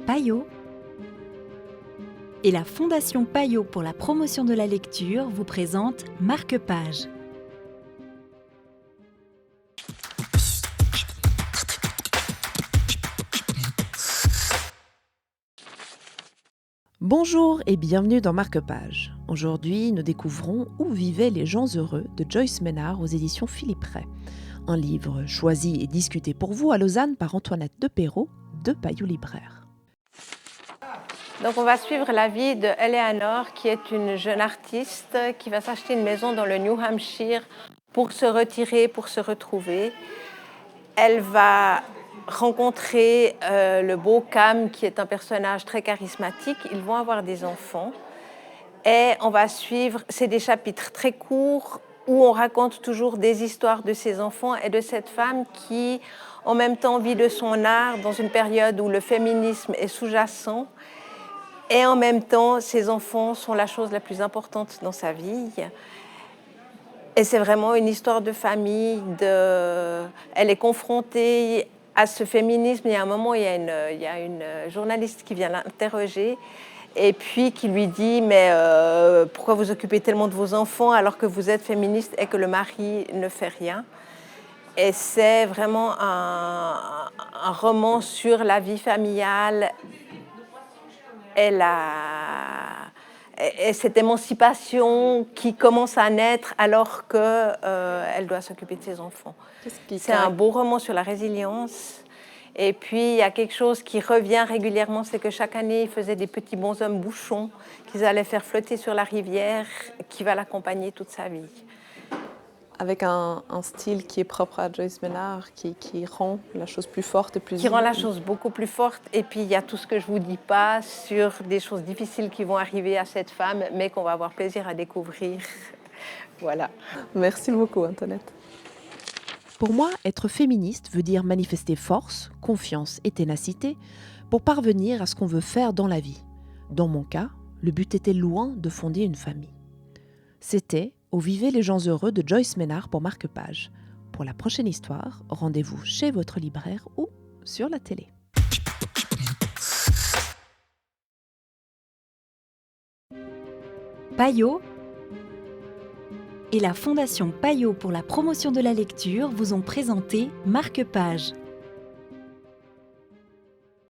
Payot et la Fondation Payot pour la promotion de la lecture vous présente Marque-Page. Bonjour et bienvenue dans Marque-Page. Aujourd'hui, nous découvrons Où vivaient les gens heureux de Joyce Ménard aux éditions Philippe Ray. Un livre choisi et discuté pour vous à Lausanne par Antoinette Deperrault de Payot Libraire. Donc on va suivre la vie de Eleanor, qui est une jeune artiste qui va s'acheter une maison dans le New Hampshire pour se retirer, pour se retrouver. Elle va rencontrer le beau Cam, qui est un personnage très charismatique. Ils vont avoir des enfants. Et on va suivre, c'est des chapitres très courts où on raconte toujours des histoires de ces enfants et de cette femme qui, en même temps, vit de son art dans une période où le féminisme est sous-jacent. Et en même temps, ses enfants sont la chose la plus importante dans sa vie. Et c'est vraiment une histoire de famille. Elle est confrontée à ce féminisme. Il y a un moment, il y a une journaliste qui vient l'interroger et puis qui lui dit « Mais pourquoi vous occupez tellement de vos enfants alors que vous êtes féministe et que le mari ne fait rien ?» Et c'est vraiment un roman sur la vie familiale et cette émancipation qui commence à naître alors qu'elle doit s'occuper de ses enfants. C'est un beau roman sur la résilience. Et puis, il y a quelque chose qui revient régulièrement, c'est que chaque année, il faisait des petits bonshommes bouchons qu'ils allaient faire flotter sur la rivière, qui va l'accompagner toute sa vie. Avec un style qui est propre à Joyce Ménard, qui rend la chose plus forte et plus... Qui rend la chose beaucoup plus forte. Et puis, il y a tout ce que je ne vous dis pas sur des choses difficiles qui vont arriver à cette femme, mais qu'on va avoir plaisir à découvrir. Voilà. Merci beaucoup, Antoinette. Pour moi, être féministe veut dire manifester force, confiance et ténacité pour parvenir à ce qu'on veut faire dans la vie. Dans mon cas, le but était loin de fonder une famille. C'était Où vivaient les gens heureux de Joyce Ménard pour Marque-Page. Pour la prochaine histoire, rendez-vous chez votre libraire ou sur la télé. Payot et la Fondation Payot pour la promotion de la lecture vous ont présenté Marque-Page.